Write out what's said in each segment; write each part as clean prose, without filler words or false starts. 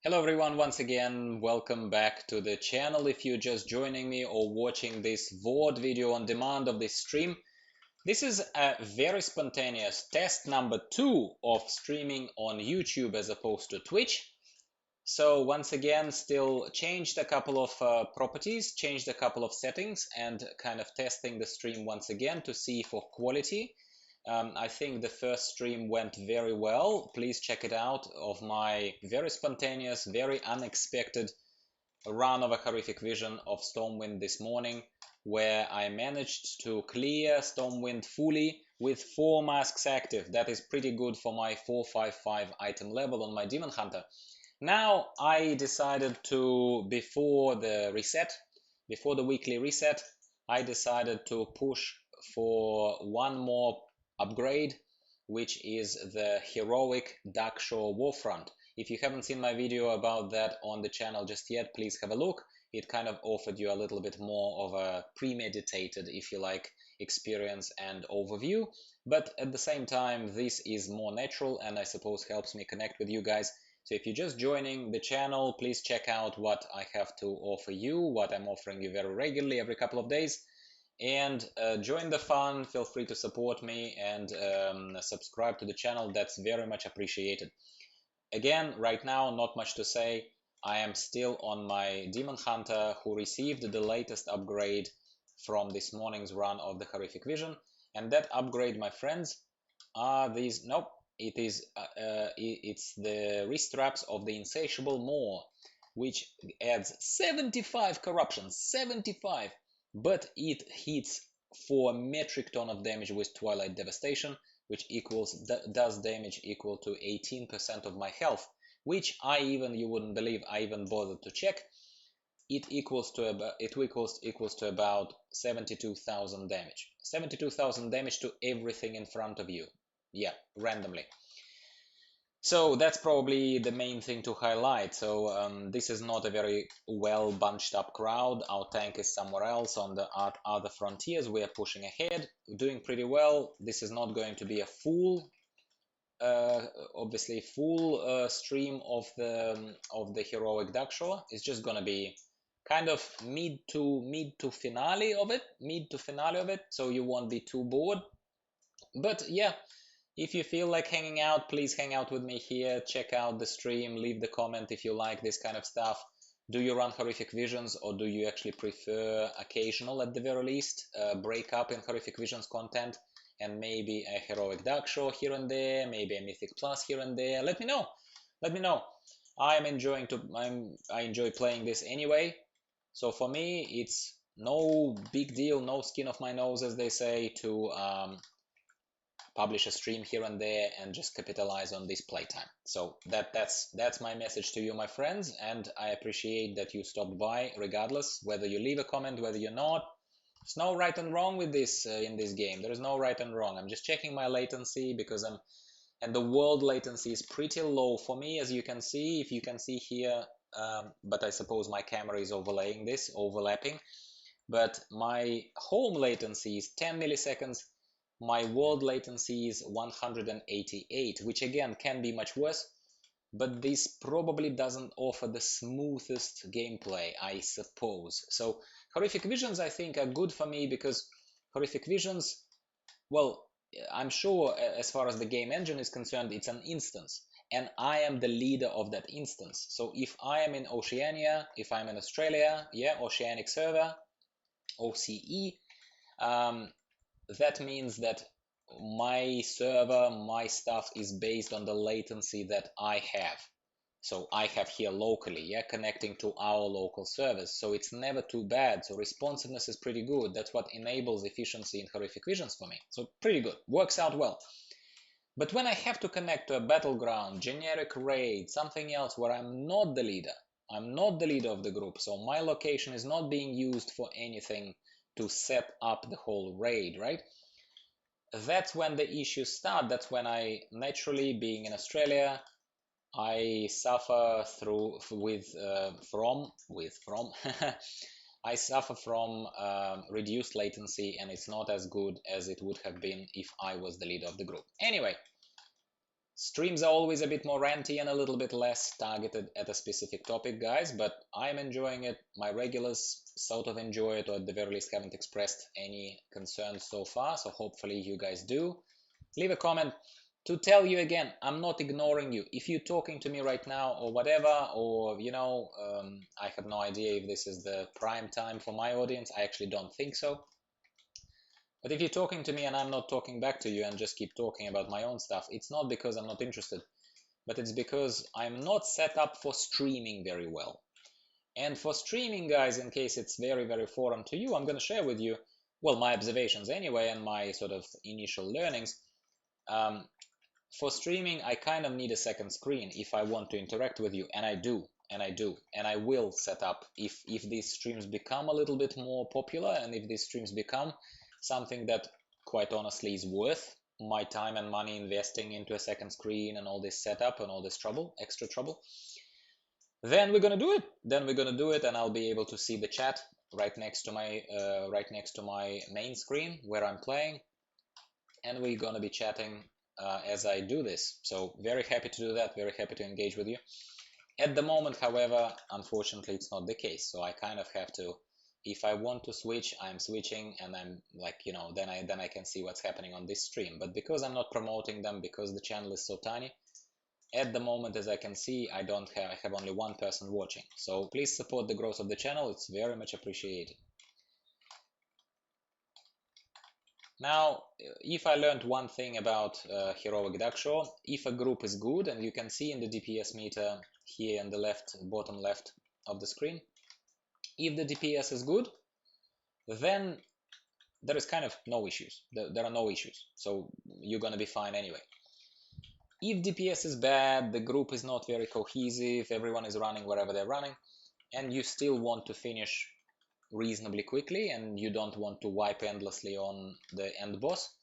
Hello everyone, once again, welcome back to the channel. If you're just joining me or watching this VOD video on demand of this stream, this is a very spontaneous test number 2 of streaming on YouTube as opposed to Twitch. So once again, still changed a couple of properties, changed a couple of settings, and kind of testing the stream once again to see for quality. I think the first stream went very well. Please check it out of my very spontaneous, very unexpected run of a horrific vision of Stormwind this morning, where I managed to clear Stormwind fully with 4 masks active. That is pretty good for my 455 item level on my Demon Hunter. Now I decided to, before the weekly reset, I decided to push for one more upgrade, which is the Heroic Darkshore Warfront. If you haven't seen my video about that on the channel just yet, please have a look. It kind of offered you a little bit more of a premeditated, if you like, experience and overview. But at the same time, this is more natural and I suppose helps me connect with you guys. So if you're just joining the channel, please check out what I have to offer you, what I'm offering you very regularly every couple of days. And join the fun, feel free to support me and subscribe to the channel. That's very much appreciated. Again, right now, not much to say. I am still on my Demon Hunter who received the latest upgrade from this morning's run of the Horrific Vision. And that upgrade, my friends, are these... Nope, it's the wrist straps of the Insatiable Maw, which adds 75 corruption, 75! But it hits 4 metric ton of damage with Twilight Devastation, which does damage equal to 18% of my health, which you wouldn't believe, I even bothered to check. It equals to about 72,000 damage. 72,000 damage to everything in front of you. Yeah, randomly. So that's probably the main thing to highlight. So this is not a very well bunched up crowd. Our tank is somewhere else on the other frontiers. We are pushing ahead, doing pretty well. This is not going to be a full, obviously full stream of the Heroic Darkshore. It's just gonna be kind of mid to finale of it. So you won't be too bored. But yeah. If you feel like hanging out, please hang out with me here, check out the stream, leave the comment if you like this kind of stuff. Do you run Horrific Visions or do you actually prefer occasional, at the very least, break up in Horrific Visions content and maybe a Heroic Darkshore here and there, maybe a Mythic Plus here and there? Let me know. Let me know. I enjoy playing this anyway. So for me, it's no big deal, no skin off my nose, as they say, to publish a stream here and there and just capitalize on this playtime. So that's my message to you, my friends, and I appreciate that you stopped by regardless, whether you leave a comment, whether you're not. There's no right and wrong with this in this game. There is no right and wrong. I'm just checking my latency because and the world latency is pretty low for me, as you can see, if you can see here, but I suppose my camera is overlapping, but my home latency is 10 milliseconds. My world latency is 188, which again can be much worse, but this probably doesn't offer the smoothest gameplay, I suppose. So Horrific Visions, I think, are good for me because Horrific Visions, well, I'm sure as far as the game engine is concerned, it's an instance, and I am the leader of that instance. So if I am in Oceania, if I'm in Australia, yeah, Oceanic server, OCE, that means that my server, my stuff is based on the latency that I have. So I have here locally, yeah, connecting to our local service. So it's never too bad. So responsiveness is pretty good. That's what enables efficiency in Horrific Visions for me. So pretty good. Works out well. But when I have to connect to a battleground, generic raid, something else where I'm not the leader of the group, so my location is not being used for anything to set up the whole raid, right? That's when the issues start. That's when I, naturally, being in Australia, I suffer I suffer from reduced latency, and it's not as good as it would have been if I was the leader of the group. Anyway, Streams are always a bit more ranty and a little bit less targeted at a specific topic, guys, but I'm enjoying it. My regulars sort of enjoy it, or at the very least haven't expressed any concerns so far, so hopefully you guys do. Leave a comment to tell you again, I'm not ignoring you. If you're talking to me right now or whatever, or I have no idea if this is the prime time for my audience. I actually don't think so. But if you're talking to me and I'm not talking back to you and just keep talking about my own stuff, it's not because I'm not interested, but it's because I'm not set up for streaming very well. And for streaming, guys, in case it's very, very foreign to you, I'm going to share with you, well, my observations anyway and my sort of initial learnings. For streaming, I kind of need a second screen if I want to interact with you, and I do, and I will set up if these streams become a little bit more popular, and if these streams become something that quite honestly is worth my time and money investing into a second screen and all this setup and all this trouble, extra trouble, then we're gonna do it. And I'll be able to see the chat right next to my main screen where I'm playing, and we're gonna be chatting as I do this. So very happy to do that, very happy to engage with you. At the moment, however, unfortunately, it's not the case. So I kind of have to, if I want to switch, I'm switching, and I'm like, then I can see what's happening on this stream. But because I'm not promoting them, because the channel is so tiny, at the moment, as I can see, I have only one person watching. So please support the growth of the channel. It's very much appreciated. Now, if I learned one thing about Heroic Darkshore, if a group is good, and you can see in the DPS meter here in the bottom left of the screen, if the DPS is good, then there is kind of no issues. There are no issues, so you're gonna be fine anyway. If DPS is bad, the group is not very cohesive, everyone is running wherever they're running, and you still want to finish reasonably quickly and you don't want to wipe endlessly on the end boss,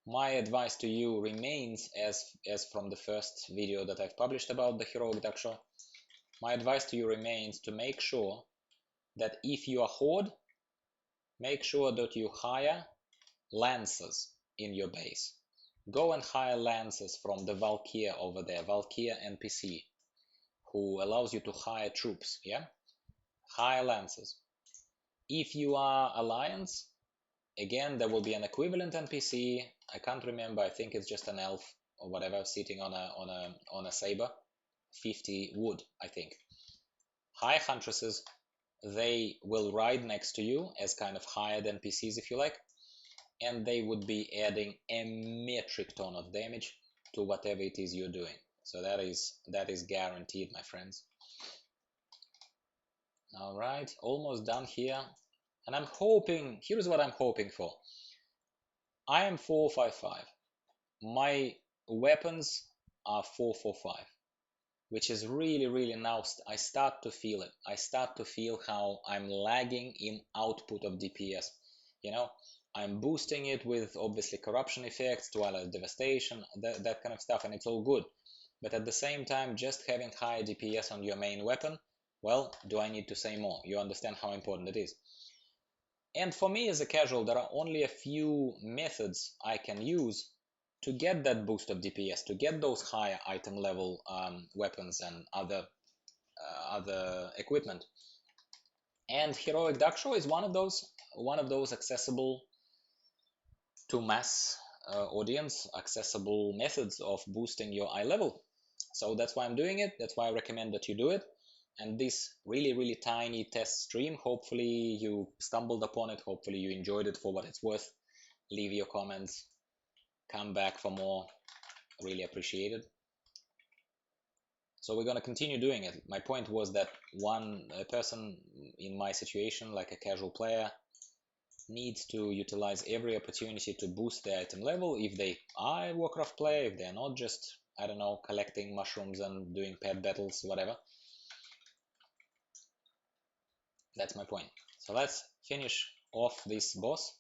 my advice to you remains, as from the first video that I've published about the Heroic Darkshore, my advice to you remains to make sure that if you are Horde, make sure that you hire Lancers in your base. Go and hire Lancers from the Valkyr over there, Valkyr NPC, who allows you to hire troops, yeah? Hire Lancers. If you are Alliance, again, there will be an equivalent NPC. I can't remember. I think it's just an elf or whatever sitting on a saber. 50 wood, I think. High Huntresses, they will ride next to you as kind of hired NPCs, if you like, and they would be adding a metric ton of damage to whatever it is you're doing. So that is guaranteed, my friends. All right, almost done here. And I'm hoping, here's what I'm hoping for. I am 455. My weapons are 445, which is really, really now, I start to feel it. I start to feel how I'm lagging in output of DPS. I'm boosting it with obviously corruption effects, Twilight Devastation, that kind of stuff, and it's all good. But at the same time, just having high DPS on your main weapon, well, do I need to say more? You understand how important it is. And for me as a casual, there are only a few methods I can use to get that boost of DPS, to get those higher item level weapons and other equipment. And Heroic Darkshore is one of those accessible to mass audience, accessible methods of boosting your eye level. So that's why I'm doing it. That's why I recommend that you do it. And this really, really tiny test stream, hopefully you stumbled upon it, hopefully you enjoyed it for what it's worth. Leave your comments, come back for more, really appreciate it. So we're going to continue doing it. My point was that one person in my situation, like a casual player, needs to utilize every opportunity to boost their item level if they are a Warcraft player, if they're not just, I don't know, collecting mushrooms and doing pet battles, whatever. That's my point. So let's finish off this boss.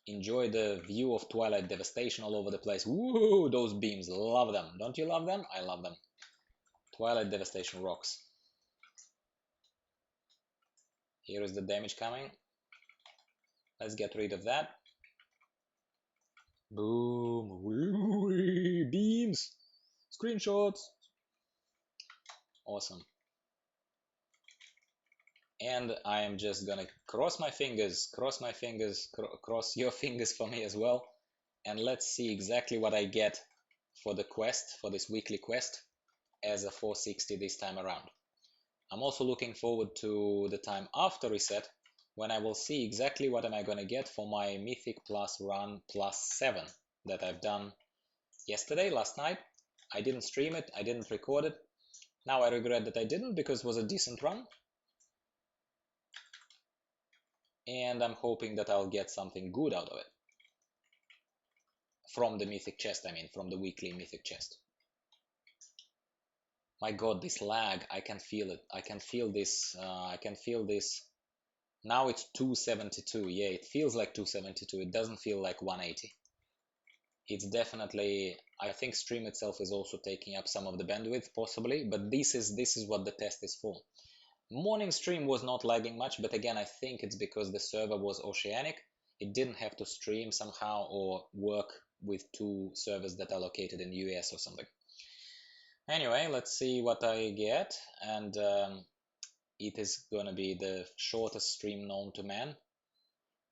Enjoy the view of Twilight Devastation all over the place. Woo! Those beams, love them. Don't you love them? I love them. Twilight Devastation rocks. Here is the damage coming. Let's get rid of that. Boom. Wee, beams. Screenshots. Awesome. And I am just gonna cross my fingers, cross your fingers for me as well. And let's see exactly what I get for the quest, for this weekly quest, as a 460 this time around. I'm also looking forward to the time after reset, when I will see exactly what am I gonna get for my Mythic Plus run +7 that I've done yesterday, last night. I didn't stream it, I didn't record it. Now I regret that I didn't, because it was a decent run. And I'm hoping that I'll get something good out of it. From the mythic chest, I mean, from the weekly mythic chest. My god, this lag, I can feel it. I can feel this, Now it's 272, yeah, it feels like 272, it doesn't feel like 180. It's definitely, I think stream itself is also taking up some of the bandwidth, possibly, but this is what the test is for. Morning stream was not lagging much, but again, I think it's because the server was oceanic. It didn't have to stream somehow or work with two servers that are located in the US or something. Anyway, let's see what I get, and it is gonna be the shortest stream known to man,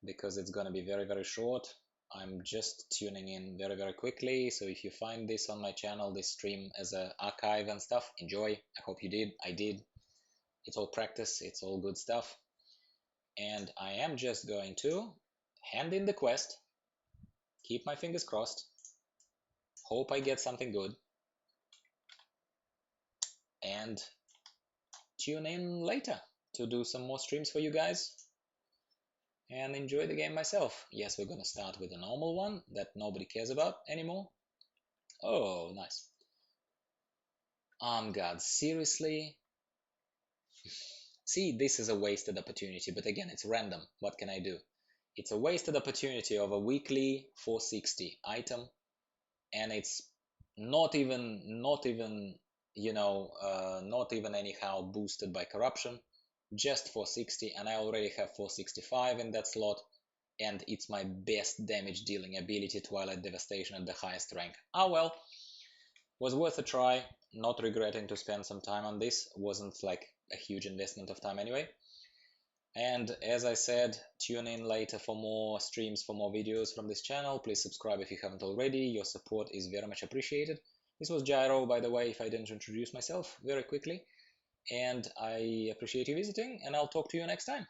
because it's gonna be very, very short. I'm just tuning in very, very quickly, so if you find this on my channel, this stream as an archive and stuff, enjoy. I hope you did. I did. It's all practice, it's all good stuff. And I am just going to hand in the quest, keep my fingers crossed, hope I get something good, and tune in later to do some more streams for you guys and enjoy the game myself. Yes, we're gonna start with a normal one that nobody cares about anymore. Oh, nice. God, seriously? See, this is a wasted opportunity, but again, it's random. What can I do? It's a wasted opportunity of a weekly 460 item, and it's not even not even anyhow boosted by corruption, just 460, and I already have 465 in that slot, and it's my best damage dealing ability, Twilight Devastation, at the highest rank. Ah well, was worth a try, not regretting to spend some time on this. Wasn't like a huge investment of time anyway. And as I said, tune in later for more streams, for more videos from this channel. Please subscribe if you haven't already. Your support is very much appreciated. This was Gyro, by the way, if I didn't introduce myself very quickly. And I appreciate you visiting, and I'll talk to you next time.